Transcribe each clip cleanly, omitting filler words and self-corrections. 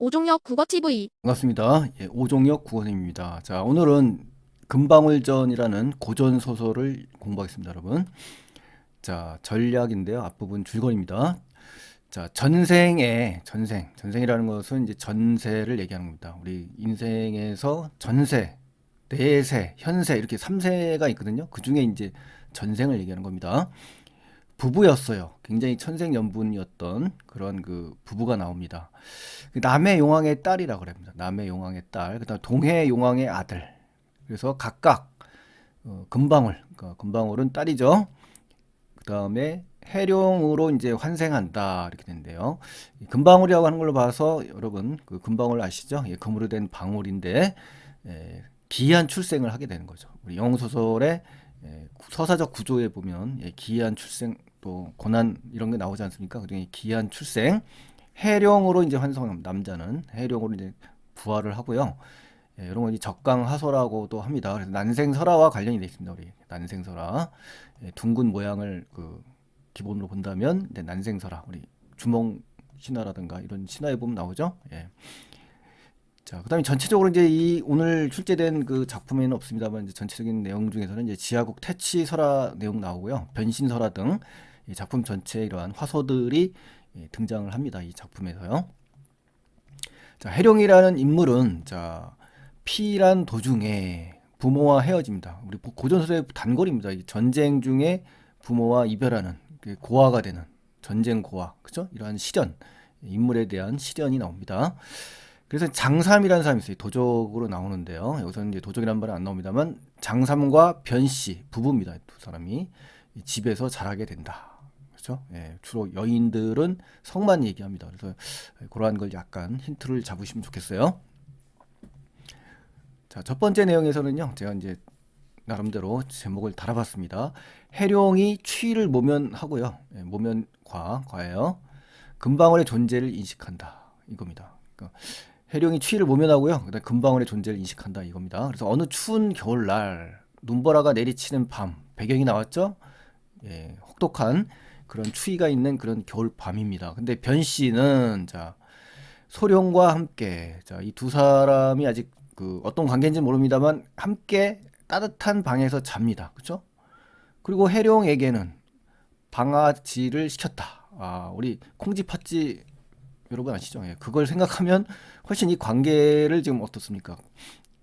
오종혁 국어TV. 반갑습니다. 오종혁 국어선생님입니다. 자, 오늘은 금방울전이라는 고전 소설을 공부하겠습니다, 여러분. 자, 전략인데요. 앞부분 줄거리입니다. 자, 전생이라는 것은 이제 전세를 얘기하는 겁니다. 우리 인생에서 전세, 내세, 현세 이렇게 3세가 있거든요. 그 중에 이제 전생을 얘기하는 겁니다. 부부였어요. 굉장히 천생연분이었던 그런 그 부부가 나옵니다. 그 남해 용왕의 딸이라고 그럽니다. 남해 용왕의 딸, 그다음 동해 용왕의 아들. 그래서 각각 금방울, 그러니까 금방울은 딸이죠. 그다음에 해룡으로 이제 환생한다 이렇게 된대요. 이 금방울이라고 하는 걸로 봐서 여러분 그 금방울 아시죠? 예, 금으로 된 방울인데 기이한 출생을 하게 되는 거죠. 우리 영웅 소설의 서사적 구조에 보면 기이한 출생 또 고난 이런 게 나오지 않습니까? 그중에 기이한 출생 해룡으로 이제 환생합니다. 남자는 해룡으로 이제 부활을 하고요. 이런 건 적강하소라고도 합니다. 그래서 난생설화와 관련이 되어 있습니다. 우리 난생설화 둥근 모양을 그 기본으로 본다면 난생설화 우리 주몽 신화라든가 이런 신화에 보면 나오죠. 예. 자, 그다음에 전체적으로 이제 이 오늘 출제된 그 작품에는 없습니다만 이제 전체적인 내용 중에서는 이제 지하국 퇴치설화 내용 나오고요, 변신설화 등 이 작품 전체에 이러한 화소들이 등장을 합니다. 이 작품에서요. 자, 해룡이라는 인물은 자 피란 도중에 부모와 헤어집니다. 우리 고전소설의 단골입니다. 이 전쟁 중에 부모와 이별하는 고아가 되는 전쟁 고아, 그죠? 이러한 시련, 인물에 대한 시련이 나옵니다. 그래서 장삼이라는 사람이 있어요. 도적으로 나오는데요. 여기서는 이제 도적이라는 말은 안 나옵니다만 장삼과 변씨 부부입니다. 두 사람이 집에서 자라게 된다. 그렇죠? 예, 주로 여인들은 성만 얘기합니다. 그래서 그러한 걸 약간 힌트를 잡으시면 좋겠어요. 자, 첫 번째 내용에서는요, 제가 이제 나름대로 제목을 달아봤습니다. 해룡이 추위를 모면하고요. 예, 과예요. 금방울의 존재를 인식한다. 이겁니다. 그러니까 해룡이 추위를 모면하고요. 그다음 금방울의 존재를 인식한다. 이겁니다. 그래서 어느 추운 겨울날 눈보라가 내리치는 밤 배경이 나왔죠. 예, 혹독한 그런 추위가 있는 그런 겨울 밤입니다. 근데 변 씨는 자 소룡과 함께 이 두 사람이 아직 그 어떤 관계인지 모릅니다만 함께 따뜻한 방에서 잡니다. 그렇죠? 그리고 해룡에게는 방아지를 시켰다. 아, 우리 콩쥐 팥쥐 여러분 아시죠? 예, 그걸 생각하면 훨씬 이 관계를 지금 어떻습니까?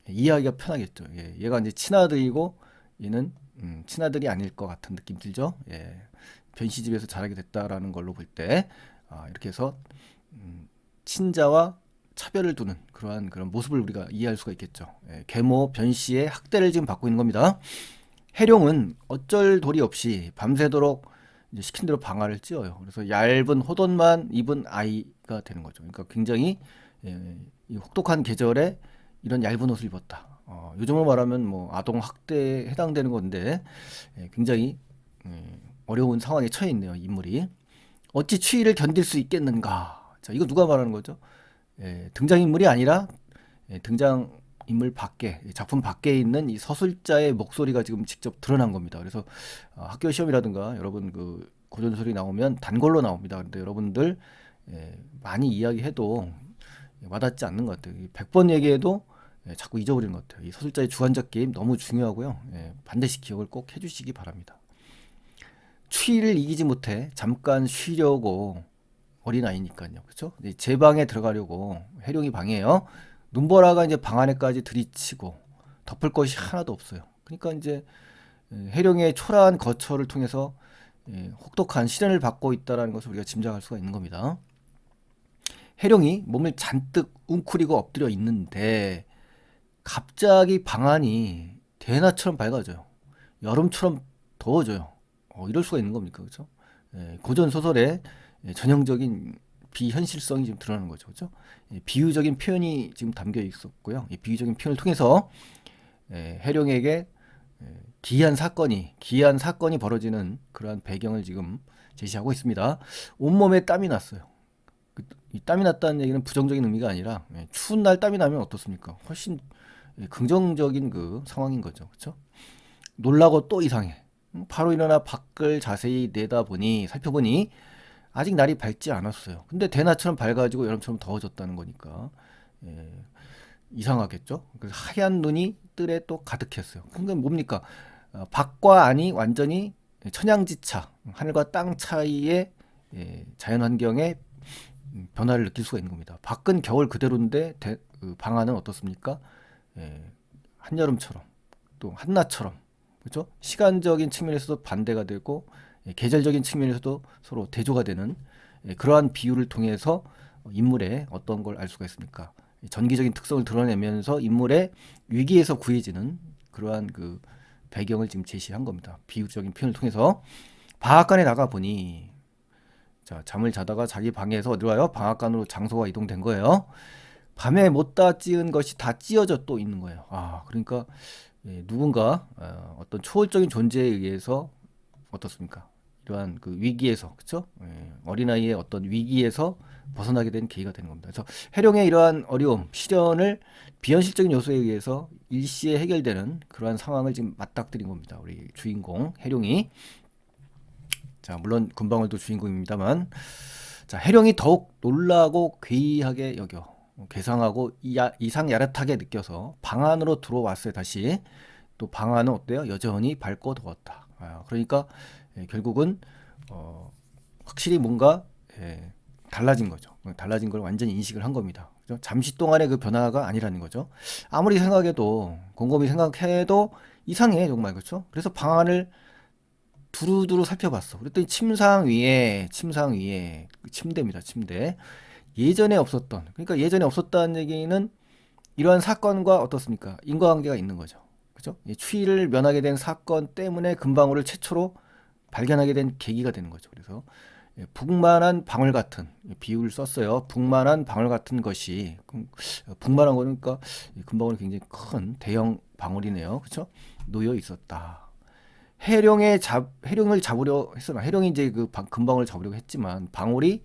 이해하기가 편하겠죠. 예, 얘가 이제 친아들이고 얘는 친아들이 아닐 것 같은 느낌 들죠. 예, 변씨 집에서 자라게 됐다라는 걸로 볼 때 이렇게 해서 친자와 차별을 두는 그러한 그런 모습을 우리가 이해할 수가 있겠죠. 예, 계모 변씨의 학대를 지금 받고 있는 겁니다. 해룡은 어쩔 도리 없이 밤새도록 이제 시킨 대로 방아를 찧어요. 그래서 얇은 호돈만 입은 아이가 되는 거죠. 그러니까 굉장히 이 혹독한 계절에 이런 얇은 옷을 입었다. 요즘으로 말하면 뭐 아동 학대에 해당되는 건데 굉장히 어려운 상황에 처해 있네요. 인물이 어찌 추위를 견딜 수 있겠는가? 자, 이거 누가 말하는 거죠? 등장인물이 아니라 등장인물 밖에 작품 밖에 있는 이 서술자의 목소리가 지금 직접 드러난 겁니다. 그래서 학교 시험이라든가 여러분 그 고전소설이 나오면 단골로 나옵니다. 근데 여러분들 많이 이야기해도 와닿지 않는 것 같아요. 100번 얘기해도 자꾸 잊어버리는 것 같아요. 이 서술자의 주관적 게임 너무 중요하고요. 반드시 기억을 꼭 해주시기 바랍니다. 추위를 이기지 못해 잠깐 쉬려고 어린아이니까요. 그렇죠? 제 방에 들어가려고 해룡이 방이에요. 눈보라가 이제 방 안에까지 들이치고 덮을 것이 하나도 없어요. 그러니까 이제 해룡의 초라한 거처를 통해서 혹독한 시련을 받고 있다는 것을 우리가 짐작할 수가 있는 겁니다. 해룡이 몸을 잔뜩 웅크리고 엎드려 있는데 갑자기 방 안이 대낮처럼 밝아져요. 여름처럼 더워져요. 이럴 수가 있는 겁니까? 그렇죠? 고전 소설의 전형적인 비현실성이 지금 드러나는 거죠. 그렇죠? 비유적인 표현이 지금 담겨 있었고요. 이 비유적인 표현을 통해서 해룡에게 기이한 사건이 벌어지는 그러한 배경을 지금 제시하고 있습니다. 온몸에 땀이 났어요. 이 땀이 났다는 얘기는 부정적인 의미가 아니라 추운 날 땀이 나면 어떻습니까? 훨씬 긍정적인 그 상황인 거죠. 그렇죠? 놀라고 또 이상해. 바로 일어나 밖을 자세히 살펴보니 아직 날이 밝지 않았어요. 근데 대낮처럼 밝아지고 여름처럼 더워졌다는 거니까 예, 이상하겠죠? 그래서 하얀 눈이 뜰에 또 가득했어요. 근데 뭡니까? 밖과 안이 완전히 천양지차, 하늘과 땅 차이의 자연 환경의 변화를 느낄 수가 있는 겁니다. 밖은 겨울 그대로인데 방 안은 어떻습니까? 예, 한여름처럼 또 한낮처럼 그렇죠? 시간적인 측면에서도 반대가 되고 계절적인 측면에서도 서로 대조가 되는 그러한 비유를 통해서 인물의 어떤 걸 알 수가 있습니까? 전기적인 특성을 드러내면서 인물의 위기에서 구해지는 그러한 그 배경을 지금 제시한 겁니다. 비유적인 표현을 통해서 방앗간에 나가 보니 자 잠을 자다가 자기 방에서 어디로 와요? 방앗간으로 장소가 이동된 거예요. 밤에 못다 찌은 것이 다 찌어져 또 있는 거예요. 아 그러니까 누군가 어떤 초월적인 존재에 의해서 어떻습니까? 이러한 그 위기에서 그렇죠? 어린아이의 어떤 위기에서 벗어나게 된 계기가 되는 겁니다. 그래서 해룡의 이러한 어려움, 시련을 비현실적인 요소에 의해서 일시에 해결되는 그러한 상황을 지금 맞닥뜨린 겁니다. 우리 주인공 해룡이 자 물론 금방울도 주인공입니다만 자 해룡이 더욱 놀라고 괴이하게 여겨 괴상하고 이상 야릇하게 느껴서 방 안으로 들어왔어요. 다시 또 방 안은 어때요? 여전히 밝고 더웠다. 그러니까 결국은 확실히 뭔가 달라진 거죠. 달라진 걸 완전히 인식을 한 겁니다. 그죠? 잠시 동안의 그 변화가 아니라는 거죠. 아무리 생각해도 곰곰이 생각해도 이상해 정말 그렇죠? 그래서 방 안을 두루두루 살펴봤어. 그랬더니 침상 위에 그 침대입니다. 침대. 예전에 없었던 그러니까 예전에 없었다는 얘기는 이러한 사건과 어떻습니까? 인과관계가 있는 거죠. 그죠? 추위를 면하게 된 사건 때문에 금방울을 최초로 발견하게 된 계기가 되는 거죠. 그래서 북만한 방울 같은 비유를 썼어요. 북만한 방울 같은 것이 북만한 거니까 금방울이 굉장히 큰 대형 방울이네요. 그렇죠? 놓여 있었다. 해룡을 잡으려 했으나 해룡이 이제 그 금방울을 잡으려고 했지만 방울이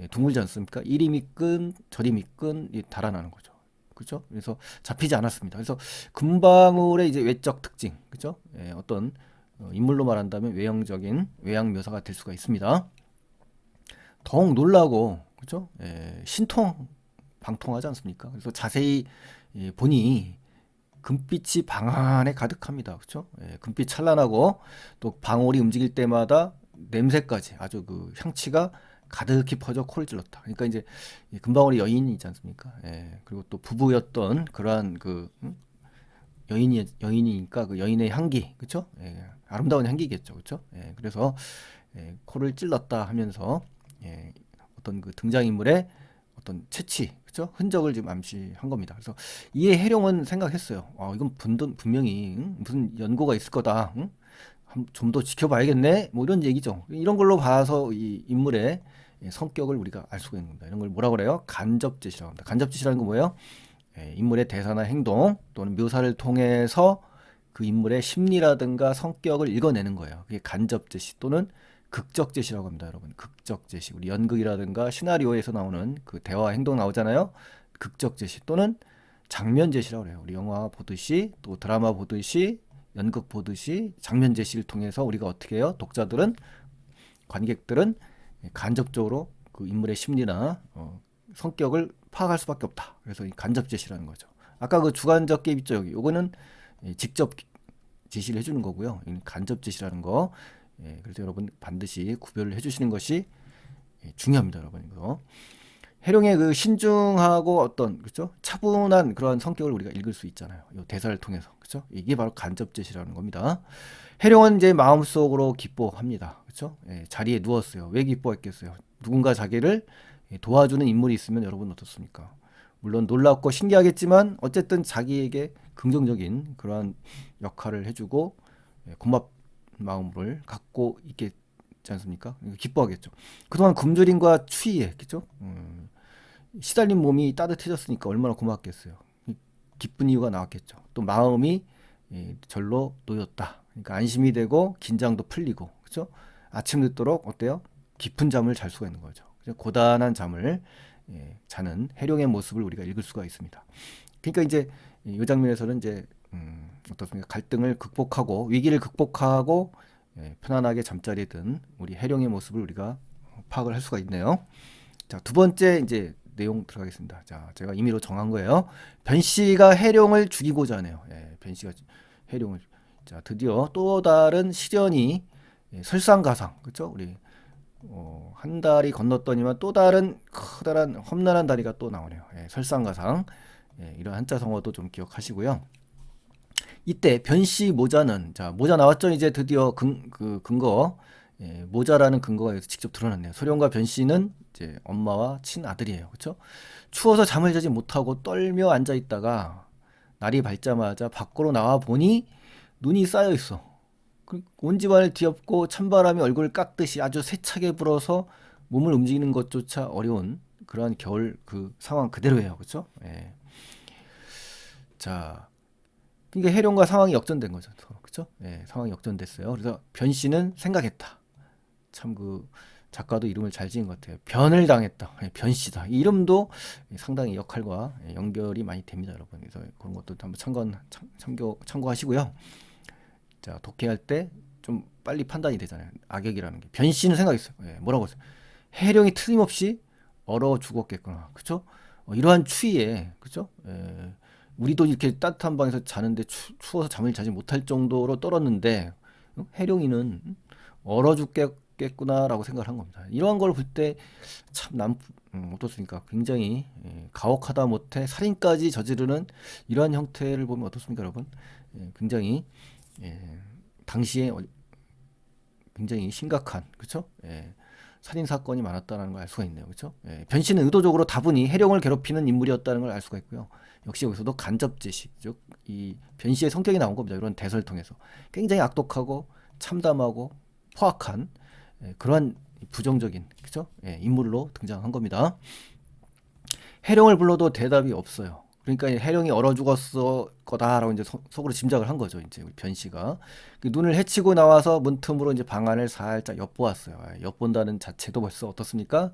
둥글지 않습니까? 이리 미끈 저리 미끈 달아나는 거죠. 그렇죠? 그래서 잡히지 않았습니다. 그래서 금방울의 이제 외적 특징, 그렇죠? 어떤 인물로 말한다면 외형적인 외양 묘사가 될 수가 있습니다. 더욱 놀라고, 그렇죠? 신통방통하지 않습니까? 그래서 자세히 보니 금빛이 방 안에 가득합니다. 그렇죠? 금빛 찬란하고 또 방울이 움직일 때마다 냄새까지 아주 그 향취가 가득히 퍼져 코를 찔렀다. 그러니까 이제 금방울이 여인이 있지 않습니까? 그리고 또 부부였던 그러한 그 여인이니까 그 여인의 향기, 그렇죠? 아름다운 향기겠죠, 그렇죠? 그래서 코를 찔렀다 하면서 어떤 그 등장인물의 어떤 채취, 그렇죠? 흔적을 지금 암시한 겁니다. 그래서 이에 해룡은 생각했어요. 이건 분명히 무슨 연고가 있을 거다. 응? 좀 더 지켜봐야겠네. 뭐 이런 얘기죠. 이런 걸로 봐서 이 인물의 성격을 우리가 알 수가 있는 겁니다. 이런 걸 뭐라고 그래요? 간접짓이라고 합니다. 간접짓이라는 건 뭐예요? 인물의 대사나 행동 또는 묘사를 통해서 그 인물의 심리라든가 성격을 읽어내는 거예요. 그게 간접제시 또는 극적제시라고 합니다, 여러분. 극적제시. 우리 연극이라든가 시나리오에서 나오는 그 대화 행동 나오잖아요. 극적제시 또는 장면제시라고 그래요. 우리 영화 보듯이 또 드라마 보듯이 연극 보듯이 장면제시를 통해서 우리가 어떻게 해요? 독자들은 관객들은 간접적으로 그 인물의 심리나 성격을 파악할 수밖에 없다. 그래서 이 간접 제시라는 거죠. 아까 그 주관적 개입 있죠, 여기. 요거는 직접 제시를 해주는 거고요. 간접 제시라는 거. 그래서 여러분 반드시 구별을 해주시는 것이 중요합니다, 여러분. 이거. 해룡의 그 신중하고 어떤 그렇죠? 차분한 그런 성격을 우리가 읽을 수 있잖아요. 이 대사를 통해서 그렇죠? 이게 바로 간접 제시라는 겁니다. 해룡은 이제 마음속으로 기뻐합니다. 그렇죠? 자리에 누웠어요. 왜 기뻐했겠어요? 누군가 자기를 도와주는 인물이 있으면 여러분 어떻습니까? 물론 놀랍고 신기하겠지만 어쨌든 자기에게 긍정적인 그러한 역할을 해주고 고맙 마음을 갖고 있겠지 않습니까? 기뻐하겠죠. 그동안 굶주림과 추위에 그죠? 시달린 몸이 따뜻해졌으니까 얼마나 고맙겠어요. 기쁜 이유가 나왔겠죠. 또 마음이 절로 놓였다. 그러니까 안심이 되고 긴장도 풀리고 그죠? 아침 늦도록 어때요? 깊은 잠을 잘 수가 있는 거죠. 고단한 잠을 자는 해룡의 모습을 우리가 읽을 수가 있습니다. 그러니까 이제 이 장면에서는 이제 어떻습니까? 갈등을 극복하고 위기를 극복하고 편안하게 잠자리에 든 우리 해룡의 모습을 우리가 파악을 할 수가 있네요. 자, 두 번째 이제 내용 들어가겠습니다. 자, 제가 임의로 정한 거예요. 변 씨가 해룡을 죽이고자 하네요. 예, 변 씨가 해룡을. 자, 드디어 또 다른 시련이, 예, 설상가상, 그렇죠? 우리 한 달이 건넜더니만 또 다른 커다란 험난한 다리가 또 나오네요. 예, 설상가상. 예, 이런 한자 성어도 좀 기억하시고요. 이때 변씨 모자는, 자, 모자 나왔죠? 이제 드디어 근거. 예, 모자라는 근거가 여기서 직접 드러났네요. 소룡과 변씨는 이제 엄마와 친아들이에요. 그렇죠? 추워서 잠을 자지 못하고 떨며 앉아 있다가 날이 밝자마자 밖으로 나와 보니 눈이 쌓여 있어. 온 집안을 뒤엎고 찬바람이 얼굴을 깎듯이 아주 세차게 불어서 몸을 움직이는 것조차 어려운 그러한 겨울 그 상황 그대로예요. 그렇죠? 예. 자, 그러니까 해룡과 상황이 역전된 거죠. 그렇죠? 예, 상황이 역전됐어요. 그래서 변 씨는 생각했다. 참 그 작가도 이름을 잘 지은 것 같아요. 변을 당했다. 예, 변 씨다. 이 이름도 상당히 역할과 연결이 많이 됩니다, 여러분. 그래서 그런 것도 한번 참고하시고요. 자, 독해할 때 좀 빨리 판단이 되잖아요. 악역이라는 게. 변 씨는 생각했어요. 예, 뭐라고 했어요? 해룡이 틀림없이 얼어 죽었겠구나. 그렇죠? 이러한 추위에, 그렇죠? 예, 우리도 이렇게 따뜻한 방에서 자는데 추워서 잠을 자지 못할 정도로 떨었는데 해룡이는 얼어 죽겠구나라고 생각을 한 겁니다. 이러한 걸 볼 때 참 어떻습니까? 굉장히, 예, 가혹하다 못해 살인까지 저지르는 이러한 형태를 보면 어떻습니까, 여러분? 예, 굉장히, 예, 당시에 굉장히 심각한, 그렇죠? 예, 살인 사건이 많았다는 걸 알 수가 있네요. 그렇죠? 예, 변 씨는 의도적으로 다분히 해룡을 괴롭히는 인물이었다는 걸 알 수가 있고요. 역시 여기서도 간접 제식, 즉 이 변 씨의 성격이 나온 겁니다. 이런 대설을 통해서 굉장히 악독하고 참담하고 포악한, 예, 그러한 부정적인, 그렇죠? 예, 인물로 등장한 겁니다. 해룡을 불러도 대답이 없어요. 그러니까 해룡이 얼어 죽었을 거다라고 이제 속으로 짐작을 한 거죠. 이제 우리 변 씨가 눈을 헤치고 나와서 문틈으로 이제 방안을 살짝 엿보았어요. 엿본다는 자체도 벌써 어떻습니까?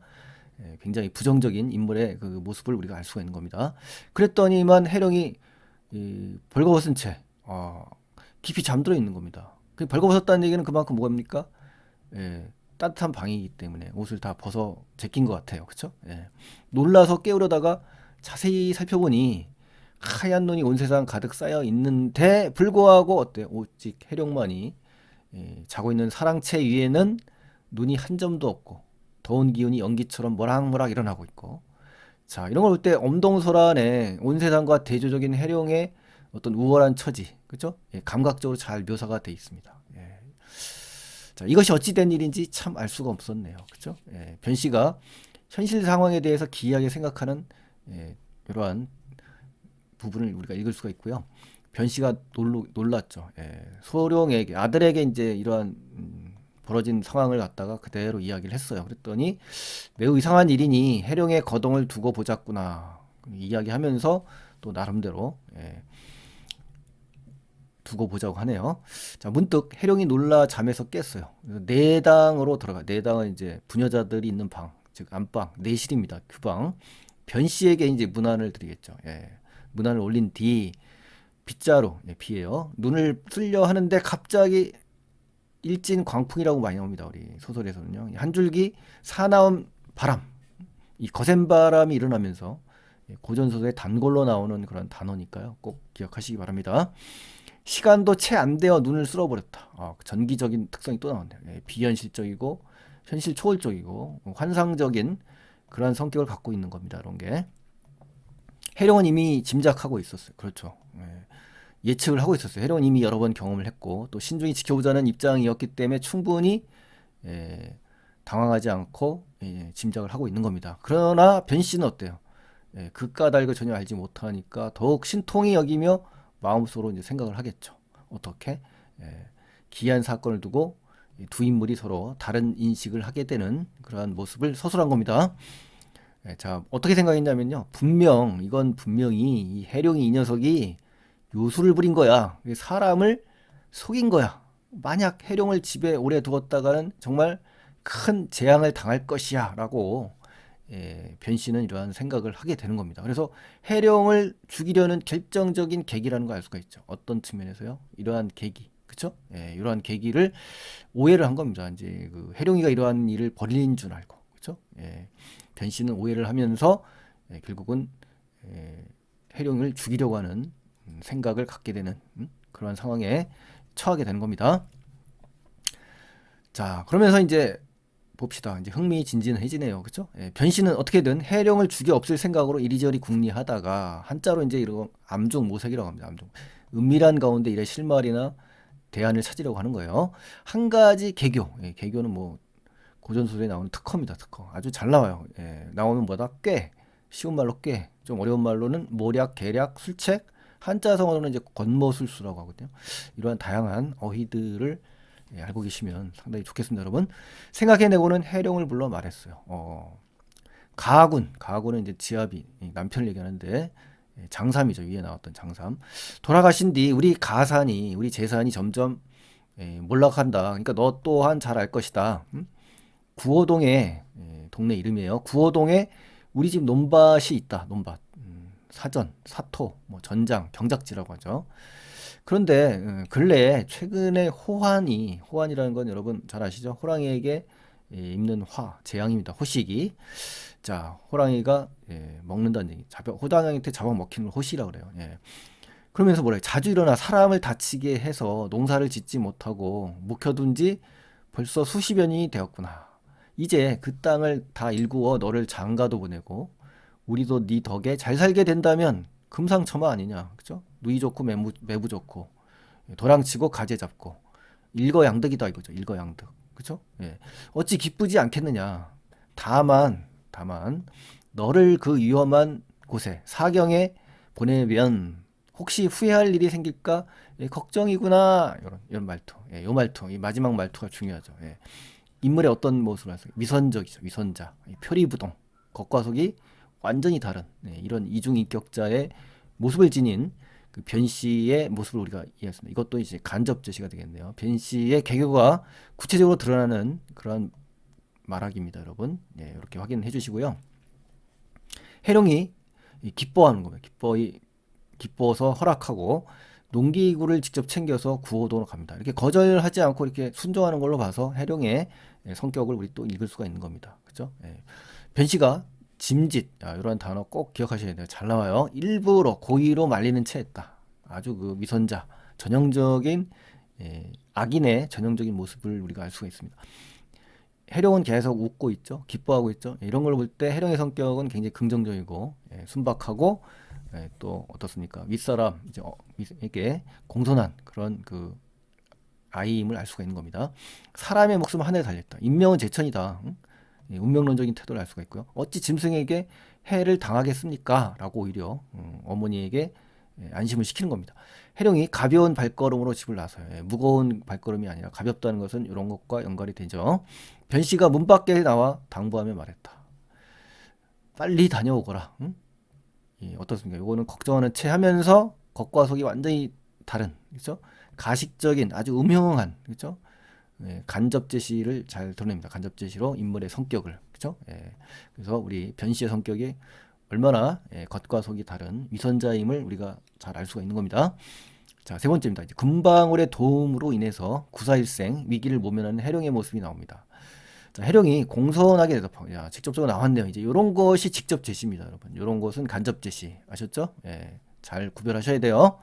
예, 굉장히 부정적인 인물의 그 모습을 우리가 알 수가 있는 겁니다. 그랬더니만 해룡이 벌거벗은 채 깊이 잠들어 있는 겁니다. 그 벌거벗었다는 얘기는 그만큼 뭡니까? 예, 따뜻한 방이기 때문에 옷을 다 벗어 제낀 것 같아요. 그렇죠? 예. 놀라서 깨우려다가 자세히 살펴보니 하얀 눈이 온 세상 가득 쌓여 있는데 불구하고 어때요? 오직 해룡만이, 예, 자고 있는 사랑채 위에는 눈이 한 점도 없고 더운 기운이 연기처럼 모락모락 일어나고 있고, 자, 이런 걸 볼 때 엄동설안에 온 세상과 대조적인 해룡의 어떤 우월한 처지, 그렇죠? 예, 감각적으로 잘 묘사가 돼 있습니다. 예. 자, 이것이 어찌된 일인지 참 알 수가 없었네요. 그렇죠? 예, 변 씨가 현실 상황에 대해서 기이하게 생각하는, 예, 이러한 부분을 우리가 읽을 수가 있고요. 변 씨가 놀랐죠. 예, 소룡에게, 아들에게 이제 이러한 벌어진 상황을 갖다가 그대로 이야기를 했어요. 그랬더니 매우 이상한 일이니 해룡의 거동을 두고 보자꾸나 이야기하면서 또 나름대로, 예, 두고 보자고 하네요. 자, 문득 해룡이 놀라 잠에서 깼어요. 그래서 내당으로 들어가. 내당은 이제 부녀자들이 있는 방, 즉 안방, 내실입니다. 그 방. 변 씨에게 이제 문안을 드리겠죠. 예. 문안을 올린 뒤 빗자루, 예, 비예요. 눈을 뜨려 하는데 갑자기 일진 광풍이라고 많이 나옵니다. 우리 소설에서는요. 한 줄기 사나운 바람, 이 거센 바람이 일어나면서, 예, 고전 소설의 단골로 나오는 그런 단어니까요. 꼭 기억하시기 바랍니다. 시간도 채 안 되어 눈을 쓸어버렸다. 전기적인 특성이 또 나왔네요. 예, 비현실적이고 현실 초월적이고 환상적인 그러한 성격을 갖고 있는 겁니다. 이런 게 해룡은 이미 짐작하고 있었어요. 그렇죠. 예, 예측을 하고 있었어요. 해룡은 이미 여러 번 경험을 했고 또 신중히 지켜보자는 입장이었기 때문에 충분히, 예, 당황하지 않고, 예, 짐작을 하고 있는 겁니다. 그러나 변 씨는 어때요? 예, 그 까닭을 전혀 알지 못하니까 더욱 신통히 여기며 마음속으로 이제 생각을 하겠죠. 어떻게? 예, 기이한 사건을 두고 두 인물이 서로 다른 인식을 하게 되는 그러한 모습을 서술한 겁니다. 예, 자, 어떻게 생각했냐면요. 이건 분명히 이 해룡이, 이 녀석이 요술을 부린 거야. 사람을 속인 거야. 만약 해룡을 집에 오래 두었다가는 정말 큰 재앙을 당할 것이야 라고, 예, 변 씨는 이러한 생각을 하게 되는 겁니다. 그래서 해룡을 죽이려는 결정적인 계기라는 걸 알 수가 있죠. 어떤 측면에서요? 이러한 계기, 그쵸? 예, 이러한 계기를 오해를 한 겁니다. 이제 그 해룡이가 이러한 일을 벌인 줄 알고, 그쵸? 예, 변씨는 오해를 하면서 결국은 예, 해룡을 죽이려고 하는 생각을 갖게 되는 그러한 상황에 처하게 되는 겁니다. 자, 그러면서 이제 봅시다. 이제 흥미진진해지네요. 그쵸? 예, 변씨는 어떻게든 해룡을 죽여 없앨 생각으로 이리저리 궁리하다가 한자로 이제 이런 암종모색이라고 합니다. 암종. 은밀한 가운데 일의 실마리나 대안을 찾으려고 하는 거예요. 한 가지 개교. 예, 개교는 뭐 고전소설에 나오는 특허입니다. 특허. 아주 잘 나와요. 예, 나오는 뭐다? 꽤. 쉬운 말로 꽤. 좀 어려운 말로는 모략, 계략, 술책. 한자성어로는 이제 권모술수라고 하거든요. 이러한 다양한 어휘들을 알고 계시면 상당히 좋겠습니다, 여러분. 생각해내고는 해룡을 불러 말했어요. 가하군은 이제 지아비 남편을 얘기하는데 장삼이죠. 위에 나왔던 장삼. 돌아가신 뒤 우리 재산이 점점 몰락한다. 그러니까 너 또한 잘 알 것이다. 구호동에 동네 이름이에요. 구호동에 우리 집 논밭이 있다. 논밭. 사전, 사토, 뭐 전장, 경작지라고 하죠. 그런데 근래에 최근에 호환이라는 건 여러분 잘 아시죠? 호랑이에게 입는 재앙입니다. 호식이. 자, 호랑이가 먹는다는 얘기. 호랑이한테 잡아먹히는 걸 호시라고 그래요. 예. 그러면서 뭐래? 자주 일어나 사람을 다치게 해서 농사를 짓지 못하고 묵혀둔 지 벌써 수십여 년이 되었구나. 이제 그 땅을 다 일구어 너를 장가도 보내고 우리도 네 덕에 잘 살게 된다면 금상첨화 아니냐. 그죠? 누이 좋고 매부 좋고 도랑치고 가재 잡고 일거양득이다 이거죠. 일거양득. 그죠? 예. 어찌 기쁘지 않겠느냐. 다만 너를 그 위험한 곳에 사경에 보내면 혹시 후회할 일이 생길까 걱정이구나. 이런 말투. 요 말투. 이 마지막 말투가 중요하죠. 인물의 어떤 모습을 하세요? 위선적이죠. 위선자. 표리부동. 겉과 속이 완전히 다른 이런 이중인격자의 모습을 지닌 그 변씨의 모습을 우리가 이해했습니다. 이것도 이제 간접 제시가 되겠네요. 변씨의 개교가 구체적으로 드러나는 그런 말하기입니다, 여러분. 이렇게 확인해 주시고요. 해룡이 기뻐하는 겁니다. 기뻐서 허락하고 농기구를 직접 챙겨서 구호동으로 갑니다. 이렇게 거절하지 않고 이렇게 순종하는 걸로 봐서 해룡의 성격을 우리 또 읽을 수가 있는 겁니다. 그죠? 변씨가 짐짓, 이런 단어 꼭 기억하셔야 돼요. 잘 나와요. 일부러 고의로 말리는 채 했다. 아주 그 위선자, 전형적인 악인의 전형적인 모습을 우리가 알 수가 있습니다. 해룡은 계속 웃고 있죠. 기뻐하고 있죠. 이런 걸 볼 때 해룡의 성격은 굉장히 긍정적이고 순박하고 또 어떻습니까? 윗사람 이게 공손한 그런 그 아이임을 알 수가 있는 겁니다. 사람의 목숨은 하늘에 달렸다. 인명은 제천이다. 응? 운명론적인 태도를 알 수가 있고요. 어찌 짐승에게 해를 당하겠습니까? 라고 오히려 어머니에게 안심을 시키는 겁니다. 해룡이 가벼운 발걸음으로 집을 나서요. 무거운 발걸음이 아니라 가볍다는 것은 이런 것과 연관이 되죠. 변씨가 문 밖에 나와 당부하며 말했다. 빨리 다녀오거라. 응? 어떻습니까? 이거는 걱정하는 채 하면서 겉과 속이 완전히 다른, 그렇죠? 가식적인 아주 음흉한, 그렇죠? 간접 제시를 잘 드러냅니다. 간접 제시로 인물의 성격을, 그렇죠? 그래서 우리 변씨의 성격이 얼마나 겉과 속이 다른 위선자임을 우리가 잘 알 수가 있는 겁니다. 자, 세 번째입니다. 이제 금방울의 도움으로 인해서 구사일생 위기를 모면하는 해룡의 모습이 나옵니다. 자, 해룡이 공손하게 대답하고, 야, 직접적으로 나왔네요. 이제 이런 것이 직접 제시입니다, 여러분. 이런 것은 간접 제시, 아셨죠? 잘 구별하셔야 돼요.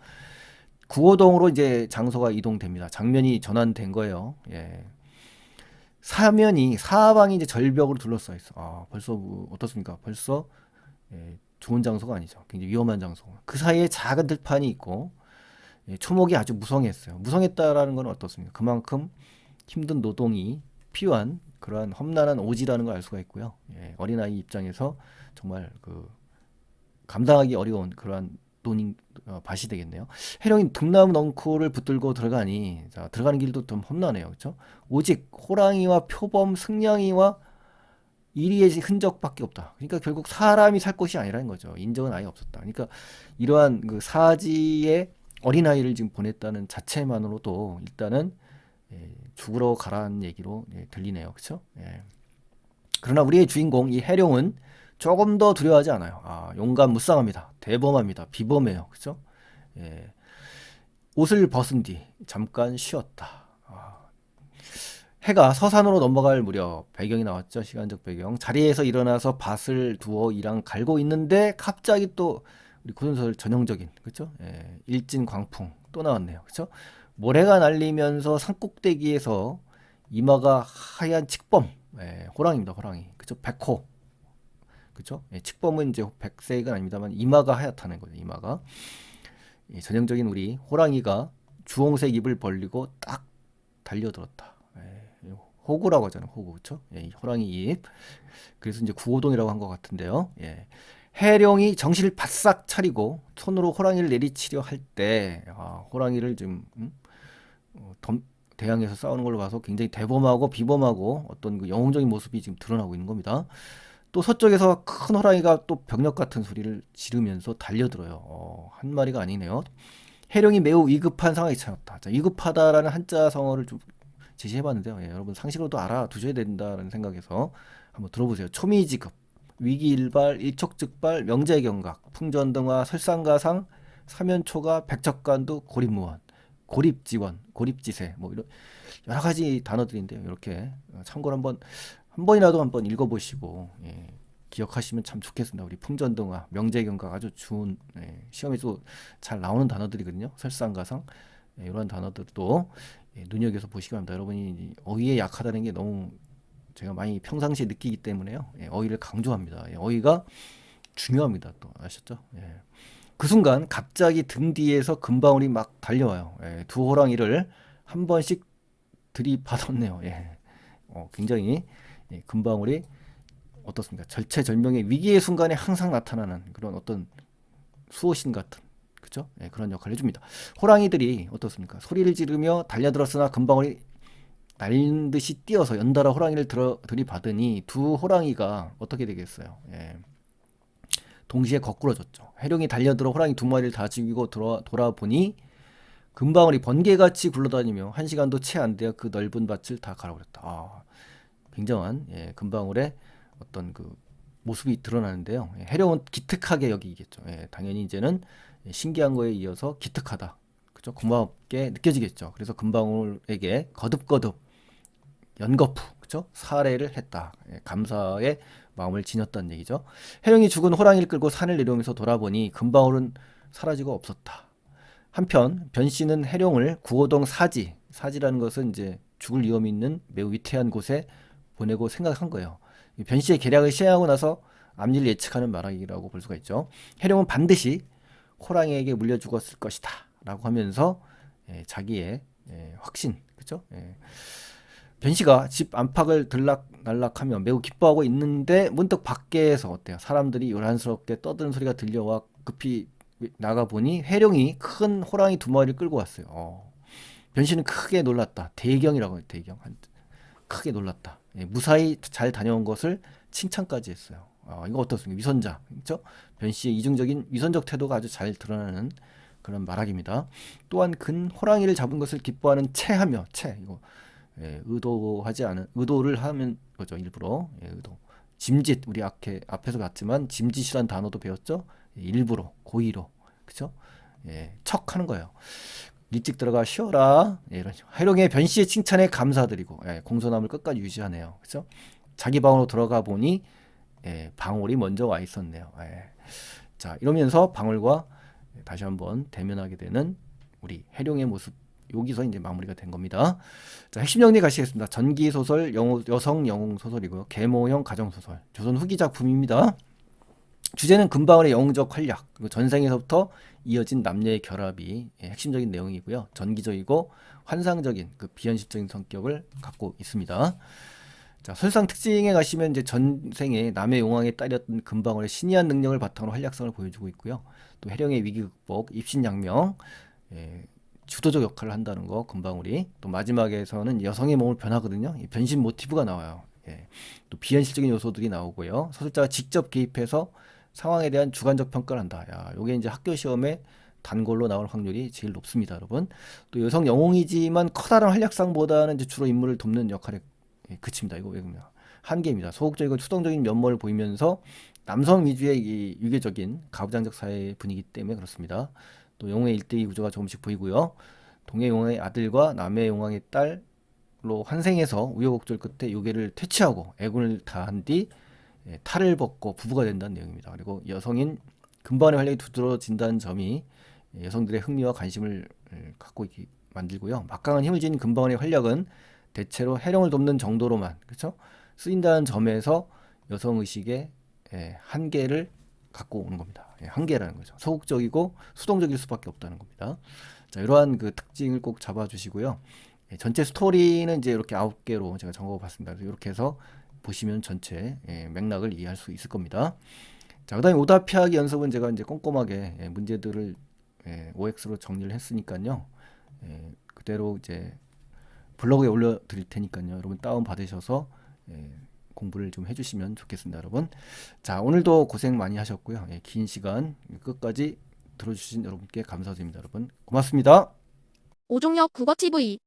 구호동으로 이제 장소가 이동됩니다. 장면이 전환된 거예요. 사방이 이제 절벽으로 둘러싸여 있어. 벌써 어떻습니까? 벌써 좋은 장소가 아니죠. 굉장히 위험한 장소. 그 사이에 작은 들판이 있고 초목이 아주 무성했어요. 무성했다라는 건 어떻습니까? 그만큼 힘든 노동이 필요한 그러한 험난한 오지라는 걸 알 수가 있고요. 어린아이 입장에서 정말 그 감당하기 어려운 그러한 밭이 되겠네요. 해룡이 등나무 넝쿨을 붙들고 들어가니, 자, 들어가는 길도 좀 험난해요. 그렇죠? 오직 호랑이와 표범, 승냥이와 이리의 흔적밖에 없다. 그러니까 결국 사람이 살 곳이 아니라는 거죠. 인적은 아예 없었다. 그러니까 이러한 그 사지에 어린아이를 지금 보냈다는 자체만으로도 일단은 죽으러 가라는 얘기로 들리네요. 그렇죠? 그러나 우리의 주인공 이 해룡은 조금 더 두려워하지 않아요. 용감 무쌍합니다. 대범합니다. 비범해요. 그죠? 옷을 벗은 뒤 잠깐 쉬었다. 해가 서산으로 넘어갈 무렵 배경이 나왔죠. 시간적 배경. 자리에서 일어나서 밭을 두어 이랑 갈고 있는데 갑자기 또 우리 고전설 전형적인 그렇죠? 예, 일진 광풍 또 나왔네요. 그렇죠? 모래가 날리면서 산꼭대기에서 이마가 하얀 칡범, 예, 호랑이입니다. 호랑이. 그렇죠? 백호. 그렇죠? 예, 칡범은 이제 백색은 아닙니다만 이마가 하얗다는 거죠. 이마가. 예, 전형적인 우리 호랑이가 주홍색 입을 벌리고 딱 달려들었다. 예, 호구라고 하잖아요. 호구, 그렇죠? 예, 호랑이 입. 그래서 이제 구호동이라고 한 것 같은데요. 예. 해룡이 정신을 바싹 차리고 손으로 호랑이를 내리치려 할 때, 호랑이를 좀 대항해서 싸우는 걸로 봐서 굉장히 대범하고 비범하고 어떤 그 영웅적인 모습이 지금 드러나고 있는 겁니다. 또 서쪽에서 큰 호랑이가 또 병력 같은 소리를 지르면서 달려들어요. 한 마리가 아니네요. 해룡이 매우 위급한 상황에 처했다. 자, 위급하다라는 한자성어를 좀 제시해봤는데요. 예, 여러분 상식으로도 알아두셔야 된다는 생각에서 한번 들어보세요. 초미지급, 위기일발, 일촉즉발, 명제경각, 풍전등화, 설상가상, 사면초가, 백척간두, 고립무원, 고립지원, 고립지세 뭐 이런 여러 가지 단어들인데요. 이렇게 참고로 한 번이라도 한번 읽어보시고 예, 기억하시면 참 좋겠습니다. 우리 풍전등화, 명제경각 아주 좋은 예, 시험에서 잘 나오는 단어들이거든요. 설상가상 예, 이런 단어들도 예, 눈여겨서 보시기 바랍니다. 여러분이 어휘에 약하다는 게 너무 제가 많이 평상시에 느끼기 때문에요. 예, 어휘를 강조합니다. 예, 어휘가 중요합니다. 또 아셨죠? 예. 그 순간 갑자기 등 뒤에서 금방울이 막 달려와요. 예, 두 호랑이를 한 번씩 들이받았네요. 예. 굉장히 예, 금방울이 어떻습니까? 절체절명의 위기의 순간에 항상 나타나는 그런 어떤 수호신 같은 그죠? 예, 그런 역할을 해줍니다. 호랑이들이 어떻습니까? 소리를 지르며 달려들었으나 금방울이 날린 듯이 뛰어서 연달아 호랑이를 들이받으니 두 호랑이가 어떻게 되겠어요? 예, 동시에 거꾸러졌죠. 해룡이 달려들어 호랑이 두 마리를 다 죽이고 돌아보니 금방울이 번개같이 굴러다니며 한 시간도 채 안 되어 그 넓은 밭을 다 갈아버렸다. 굉장한 예, 금방울의 어떤 그 모습이 드러나는데요. 예, 해룡은 기특하게 여기겠죠. 예, 당연히 이제는 신기한 거에 이어서 기특하다. 그죠? 고맙게 느껴지겠죠. 그래서 금방울에게 거듭거듭 연거푸, 그죠? 사례를 했다. 예, 감사의 마음을 지녔다는 얘기죠. 해룡이 죽은 호랑이를 끌고 산을 내려오면서 돌아보니 금방울은 사라지고 없었다. 한편 변 씨는 해룡을 구호동 사지라는 것은 이제 죽을 위험이 있는 매우 위태한 곳에 보내고 생각한 거예요. 변 씨의 계략을 시행하고 나서 앞일을 예측하는 말하기라고 볼 수가 있죠. 해룡은 반드시 호랑이에게 물려 죽었을 것이다. 라고 하면서 예, 자기의 예, 확신, 그죠? 예. 변 씨가 집 안팎을 들락날락하며 매우 기뻐하고 있는데 문득 밖에서 어때요? 사람들이 요란스럽게 떠드는 소리가 들려와 급히 나가 보니 해룡이 큰 호랑이 두 마리를 끌고 왔어요. 변 씨는 크게 놀랐다. 대경이라고 해요. 대경. 크게 놀랐다. 예, 무사히 잘 다녀온 것을 칭찬까지 했어요. 이거 어떻습니까? 위선자, 그렇죠? 변 씨의 이중적인 위선적 태도가 아주 잘 드러나는 그런 말학입니다. 또한 근 호랑이를 잡은 것을 기뻐하는 채하며 채 이거 예, 의도를 하면 거죠. 일부러 예, 의도. 짐짓 우리 앞에서 봤지만 짐짓이란 단어도 배웠죠. 예, 일부러 고의로 그렇죠? 예, 척하는 거예요. 일찍 들어가 쉬어라. 예, 이런 식으로. 해룡의 변 씨의 칭찬에 감사드리고 예, 공손함을 끝까지 유지하네요. 그렇죠? 자기 방으로 들어가 보니 예, 방울이 먼저 와 있었네요. 예. 자 이러면서 방울과 다시 한번 대면하게 되는 우리 해룡의 모습 여기서 이제 마무리가 된 겁니다. 자 핵심 정리 가시겠습니다. 전기 소설 여성 영웅 소설이고요. 계모형 가정 소설 조선 후기 작품입니다. 주제는 금방울의 영웅적 활약 그리고 전생에서부터 이어진 남녀의 결합이 핵심적인 내용이고요. 전기적이고 환상적인 그 비현실적인 성격을 갖고 있습니다. 자, 설상 특징에 가시면 이제 전생에 남의 용왕에 딸렸던 금방울의 신이한 능력을 바탕으로 활약성을 보여주고 있고요. 또 해령의 위기 극복, 입신양명, 예, 주도적 역할을 한다는 거 금방울이 또 마지막에서는 여성의 몸을 변하거든요. 이 변신 모티브가 나와요. 예, 또 비현실적인 요소들이 나오고요. 서술자가 직접 개입해서 상황에 대한 주관적 평가를 한다. 야, 요게 이제 학교 시험에 단골로 나올 확률이 제일 높습니다, 여러분. 또 여성 영웅이지만 커다란 활약상보다는 이제 주로 인물을 돕는 역할에 그칩니다. 이거 왜 그러냐? 한계입니다. 소극적이고 추동적인 면모를 보이면서 남성 위주의 이 유교적인 가부장적 사회 분위기 때문에 그렇습니다. 또 영웅의 일대기 구조가 조금씩 보이고요. 동해 용왕의 아들과 남해 용왕의 딸로 환생해서 우여곡절 끝에 요괴를 퇴치하고 애군을 다한 뒤 탈을 벗고 부부가 된다는 내용입니다. 그리고 여성인 금반의 활력이 두드러진다는 점이 여성들의 흥미와 관심을 갖고 있게 만들고요. 막강한 힘을 지닌 금반의 활력은 대체로 해령을 돕는 정도로만 그렇죠? 쓰인다는 점에서 여성 의식의 한계를 갖고 오는 겁니다. 한계라는 거죠. 소극적이고 수동적일 수밖에 없다는 겁니다. 자, 이러한 그 특징을 꼭 잡아주시고요. 전체 스토리는 이제 이렇게 9개로 제가 적어봤습니다. 그래서 이렇게 해서 보시면 전체 맥락을 이해할 수 있을 겁니다. 자, 그다음에 오답 피하기 연습은 제가 이제 꼼꼼하게 문제들을 OX로 정리를 했으니까요. 그대로 이제 블로그에 올려드릴 테니까요. 여러분 다운 받으셔서 공부를 좀 해주시면 좋겠습니다, 여러분. 자, 오늘도 고생 많이 하셨고요. 긴 시간 끝까지 들어주신 여러분께 감사드립니다, 여러분. 고맙습니다. 오종혁 국어TV